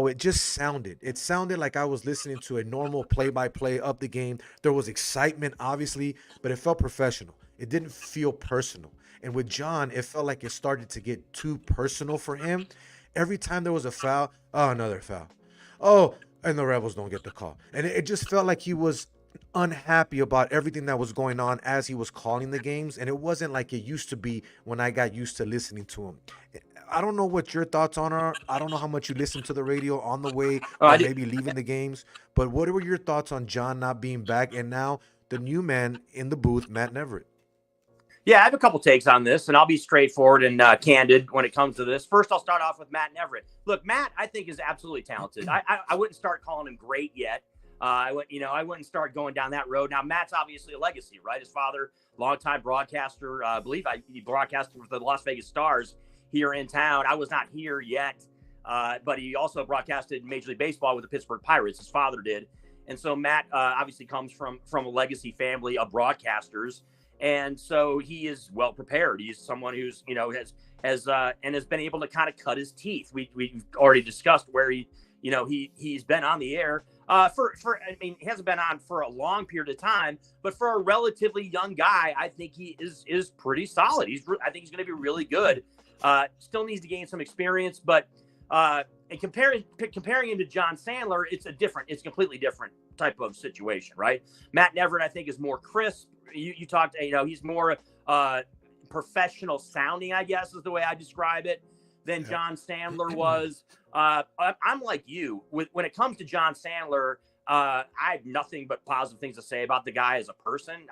S1: it just sounded. It sounded like I was listening to a normal play-by-play of the game. There was excitement, obviously, but it felt professional. It didn't feel personal. And with John, it felt like it started to get too personal for him. Every time there was a foul, another foul. And the Rebels don't get the call. And it just felt like he was unhappy about everything that was going on as he was calling the games. And it wasn't like it used to be when I got used to listening to him. I don't know what your thoughts on are. I don't know how much you listen to the radio on the way or maybe leaving the games. But what were your thoughts on John not being back and now the new man in the booth, Matt Neverett?
S7: Yeah, I have a couple takes on this, and I'll be straightforward and candid when it comes to this. First, I'll start off with Matt Neverett. Look, Matt, I think, is absolutely talented. I wouldn't start calling him great yet. I wouldn't start going down that road. Now, Matt's obviously a legacy, right? His father, longtime broadcaster, I believe he broadcasted for the Las Vegas Stars here in town. I was not here yet, but he also broadcasted Major League Baseball with the Pittsburgh Pirates. His father did. And so Matt obviously comes from a legacy family of broadcasters. And so he is well prepared. He's someone who's, has been able to kind of cut his teeth. We've already discussed where he's been on the air he hasn't been on for a long period of time, but for a relatively young guy, I think he is pretty solid. I think he's going to be really good. Still needs to gain some experience, but and comparing him to John Sandler, it's a completely different type of situation, right? Matt Neverett, I think, is more crisp. You talked, he's more professional sounding, I guess, is the way I describe it, than John Sandler was. I'm like you. When it comes to John Sandler, I have nothing but positive things to say about the guy as a person.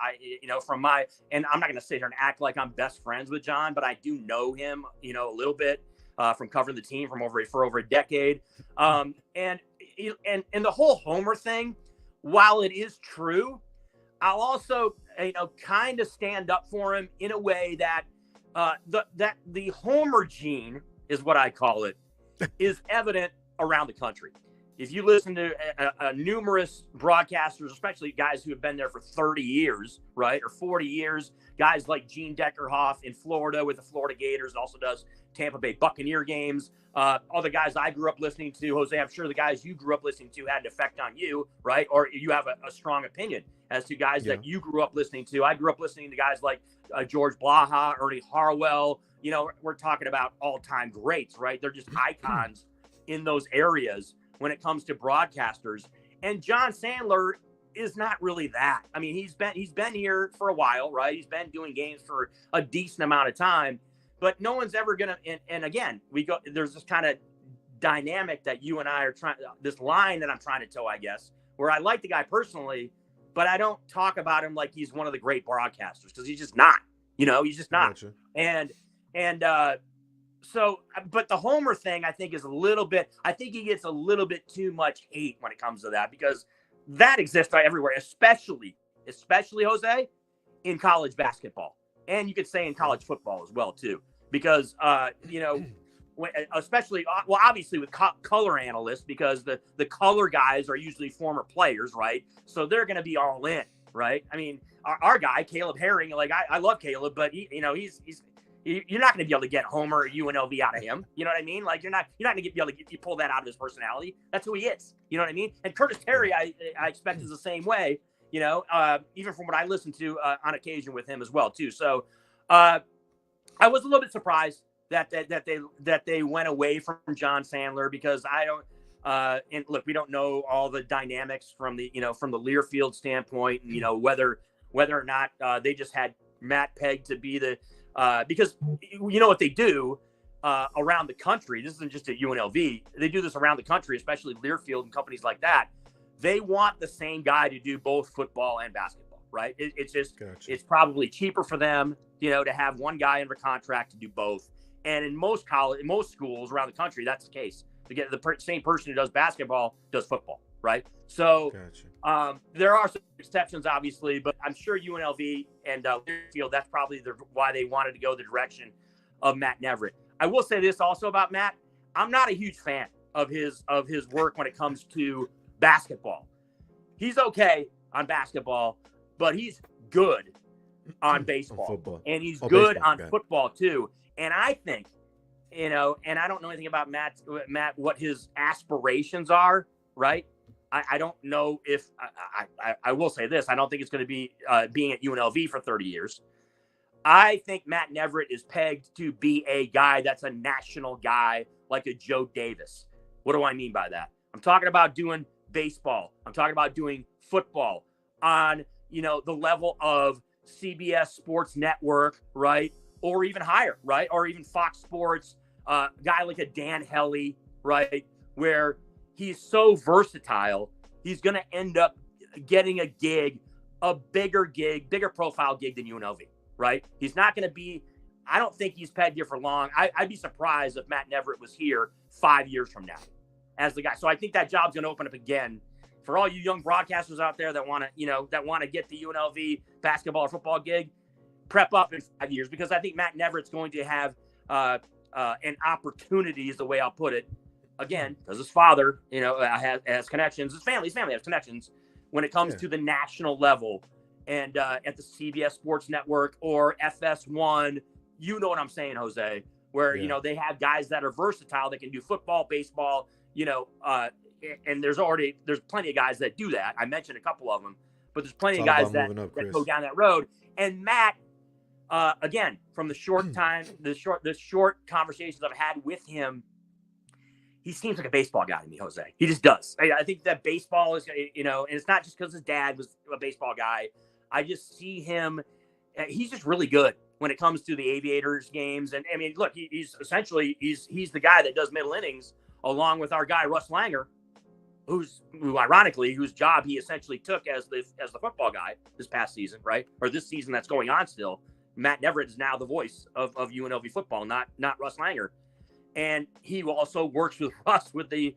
S7: And I'm not going to sit here and act like I'm best friends with John, but I do know him, a little bit from covering the team for over a decade. And the whole Homer thing, while it is true, I'll also, kind of stand up for him in a way that the Homer gene is what I call it, is evident around the country. if you listen to numerous broadcasters, especially guys who have been there for 30 years, right, or 40 years, guys like Gene Deckerhoff in Florida with the Florida Gators, also does Tampa Bay Buccaneer games. Other guys I grew up listening to, Jose, I'm sure the guys you grew up listening to had an effect on you, right? Or you have a strong opinion as to guys that you grew up listening to. I grew up listening to guys like George Blaha, Ernie Harwell. You know, we're talking about all-time greats, right? They're just icons in those areas when it comes to broadcasters. And John Sandler is not really that. I mean, he's been here for a while, right? He's been doing games for a decent amount of time, but no one's ever gonna. And again, there's this kind of dynamic that you and I are trying, this line that I'm trying to toe, I guess, where I like the guy personally, but I don't talk about him like he's one of the great broadcasters, because he's just not. You know, he's just not.
S1: Gotcha.
S7: So, but the Homer thing, I think, is I think he gets a little bit too much hate when it comes to that, because that exists everywhere, especially Jose, in college basketball. And you could say in college football as well, too, because, you know, especially, well, obviously with color analysts, because the color guys are usually former players, right? So they're going to be all in, right? I mean, our guy, Caleb Herring, like, I love Caleb, but you're not going to be able to get Homer or UNLV out of him. You know what I mean? Like, you're not going to be able to pull that out of his personality. That's who he is. You know what I mean? And Curtis Terry, I expect, is the same way, you know, even from what I listen to on occasion with him as well, too. So I was a little bit surprised that they went away from John Sandler, because I don't, and look, we don't know all the dynamics from the Learfield standpoint, and, you know, whether or not they just had Matt pegged to be the, because you know what they do around the country. This isn't just at UNLV. They do this around the country, especially Learfield and companies like that. They want the same guy to do both football and basketball, right? It's just,
S1: Gotcha.
S7: It's probably cheaper for them, you know, to have one guy under contract to do both. And in most schools around the country, that's the case. To get the same person who does basketball does football, right? So
S1: Gotcha.
S7: there are some exceptions, obviously, but I'm sure UNLV and Learfield, that's probably why they wanted to go the direction of Matt Neverett. I will say this also about Matt. I'm not a huge fan of his work when it comes to basketball. He's okay on basketball, but he's good on baseball.
S1: Football.
S7: And he's
S1: Oh,
S7: good
S1: baseball,
S7: on football too. And I think, you know, and I don't know anything about Matt, what his aspirations are, right? I don't know if I will say this. I don't think it's going to be being at UNLV for 30 years. I think Matt Neverett is pegged to be a guy that's a national guy, like a Joe Davis. What do I mean by that? I'm talking about doing baseball. I'm talking about doing football on, you know, the level of CBS Sports Network, right? Or even higher, right? Or even Fox Sports, guy like a Dan Hellie, right? Where he's so versatile, he's going to end up getting a gig, a bigger profile gig than UNLV, right? He's not going to be, I don't think he's pegged here for long. I'd be surprised if Matt Neverett was here 5 years from now as the guy. So I think that job's going to open up again for all you young broadcasters out there that want to get the UNLV basketball or football gig. Prep up in 5 years, because I think Matt Neverett's going to have an opportunity, is the way I'll put it. Again, because his father, you know, has connections. His family has connections when it comes to the national level, and at the CBS Sports Network or FS1. You know what I'm saying, Jose? Where you know they have guys that are versatile, that can do football, baseball. You know, and there's plenty of guys that do that. I mentioned a couple of them, but there's plenty of guys that go down that road. And Matt, again, from the short conversations I've had with him, he seems like a baseball guy to me, Jose. He just does. I think that baseball is, you know, and it's not just because his dad was a baseball guy. I just see him. He's just really good when it comes to the Aviators games. And I mean, look, he's essentially the guy that does middle innings along with our guy Russ Langer, whose job he essentially took as the football guy this past season, right? Or this season that's going on still. Matt Neverett is now the voice of UNLV football, not Russ Langer. And he also works with Russ with the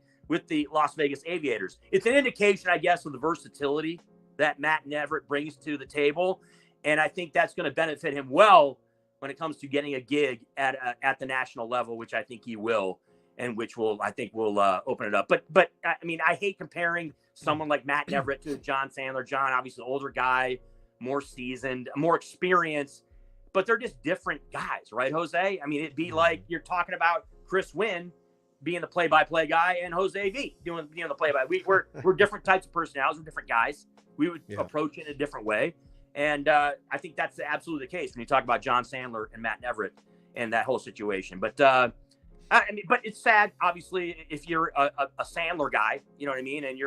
S7: Las Vegas Aviators. It's an indication, I guess, of the versatility that Matt Neverett brings to the table. And I think that's going to benefit him well when it comes to getting a gig at the national level, which I think he will. and which I think will open it up. But I mean, I hate comparing someone like Matt Everett to John Sandler. John, obviously, older guy, more seasoned, more experienced, but they're just different guys, right, Jose? I mean, it'd be like you're talking about Chris Wynn being the play-by-play guy and Jose V doing the play-by. We're different types of personalities. We're different guys. We would approach it in a different way. And I think that's absolutely the case when you talk about John Sandler and Matt Everett and that whole situation. But I mean, but it's sad, obviously, if you're a Sandler guy, you know what I mean, and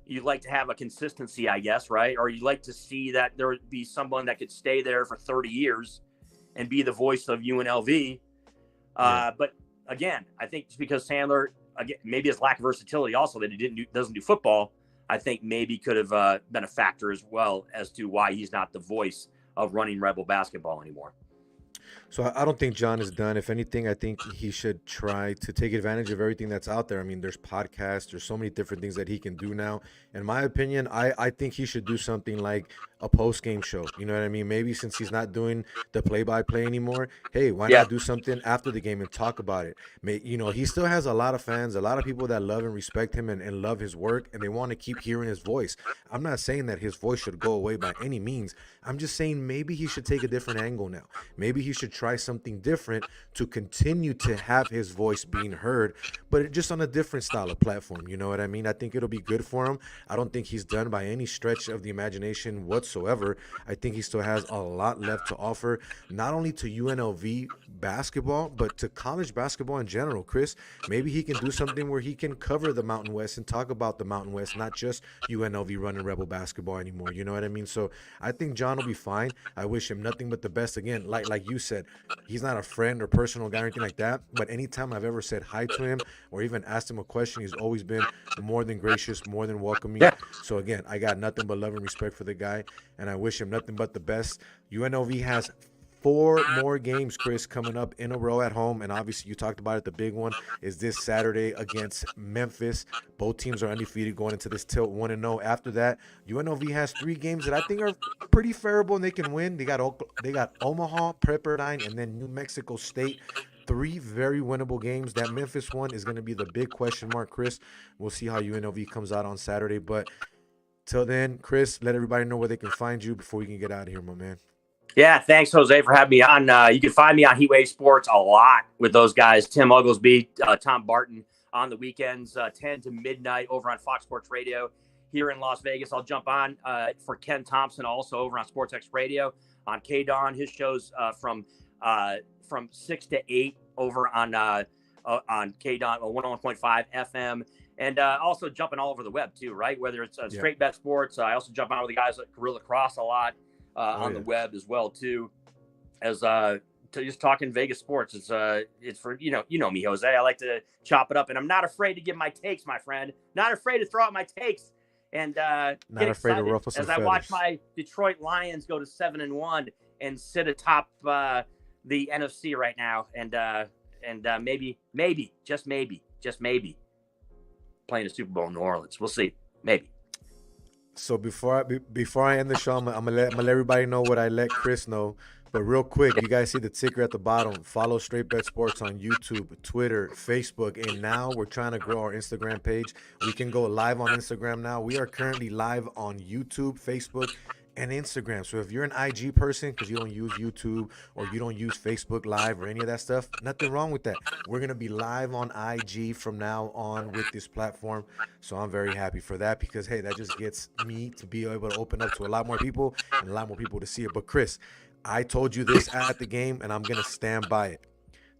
S7: you like to have a consistency, I guess, right? Or you like to see that there would be someone that could stay there for 30 years and be the voice of UNLV. But again, I think just because Sandler, again, maybe his lack of versatility, also that he doesn't do football, I think maybe could have been a factor as well as to why he's not the voice of Runnin Rebel basketball anymore.
S1: So I don't think John is done. If anything, I think he should try to take advantage of everything that's out there. I mean, there's podcasts, there's so many different things that he can do now. In my opinion, I think he should do something like a post-game show. You know what I mean? Maybe since he's not doing the play-by-play anymore, hey, why not do something after the game and talk about it? He still has a lot of fans, a lot of people that love and respect him and love his work, and they want to keep hearing his voice. I'm not saying that his voice should go away by any means. I'm just saying maybe he should take a different angle now. Maybe he should try something different to continue to have his voice being heard, but just on a different style of platform. You know what I mean? I think it'll be good for him. I don't think he's done by any stretch of the imagination whatsoever. I think he still has a lot left to offer, not only to UNLV basketball, but to college basketball in general. Chris, maybe he can do something where he can cover the Mountain West and talk about the Mountain West, not just UNLV Runnin Rebel basketball anymore. You know what I mean? So I think John will be fine. I wish him nothing but the best. Again, like you said, he's not a friend or personal guy or anything like that, but anytime I've ever said hi to him or even asked him a question, he's always been more than gracious, more than welcoming. So again, I got nothing but love and respect for the guy, and I wish him nothing but the best. UNLV has 4 more games, Chris, coming up in a row at home. And obviously, you talked about it. The big one is this Saturday against Memphis. Both teams are undefeated going into this tilt 1-0. After that, UNLV has 3 games that I think are pretty favorable and they can win. They got Omaha, Pepperdine, and then New Mexico State. 3 very winnable games. That Memphis one is going to be the big question mark, Chris. We'll see how UNLV comes out on Saturday. But till then, Chris, let everybody know where they can find you before we can get out of here, my man.
S7: Yeah, thanks, Jose, for having me on. You can find me on Heatwave Sports a lot with those guys, Tim Oglesby, Tom Barton, on the weekends, 10 to midnight over on Fox Sports Radio here in Las Vegas. I'll jump on for Ken Thompson also over on SportsX Radio on KDAWN. His shows from 6 to 8 over on KDAWN 101.5 FM. And also jumping all over the web, too, right? Whether it's Straight Bet Sports. I also jump on with the guys at Gorilla Cross a lot. On the web as well too, as to just talking Vegas sports. It's for you know me, Jose. I like to chop it up, and I'm not afraid to give my takes, my friend. Not afraid to throw out my takes, and not
S1: afraid to ruffle some
S7: as
S1: feathers.
S7: I watch my Detroit Lions go to 7-1 and sit atop the NFC right now, and maybe just maybe playing a Super Bowl in New Orleans. We'll see, maybe.
S1: So before I end the show, I'm gonna let everybody know what I let Chris know. But real quick, you guys see the ticker at the bottom. Follow Straight Bet Sports on YouTube, Twitter, Facebook, and now we're trying to grow our Instagram page. We can go live on Instagram now. We are currently live on YouTube, Facebook, and Instagram. So if you're an IG person because you don't use YouTube or you don't use Facebook Live or any of that stuff, nothing wrong with that. We're going to be live on IG from now on with this platform. So I'm very happy for that because, hey, that just gets me to be able to open up to a lot more people and a lot more people to see it. But Chris, I told you this at the game and I'm going to stand by it.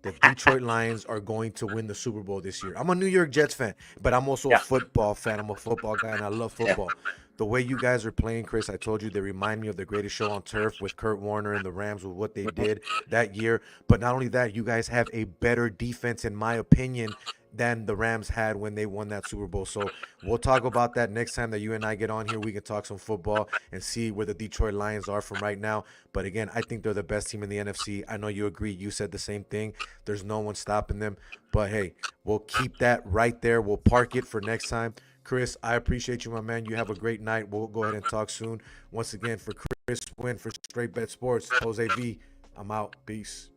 S1: The Detroit Lions are going to win the Super Bowl this year. I'm a New York Jets fan, but I'm also a football fan. I'm a football guy and I love football. The way you guys are playing, Chris, I told you they remind me of the Greatest Show on Turf with Kurt Warner and the Rams with what they did that year. But not only that, you guys have a better defense, in my opinion, than the Rams had when they won that Super Bowl. So we'll talk about that next time that you and I get on here. We can talk some football and see where the Detroit Lions are from right now. But again, I think they're the best team in the NFC. I know you agree. You said the same thing. There's no one stopping them. But hey, we'll keep that right there. We'll park it for next time. Chris, I appreciate you, my man. You have a great night. We'll go ahead and talk soon. Once again, for Chris Wynn for Straight Bet Sports, Jose V, I'm out. Peace.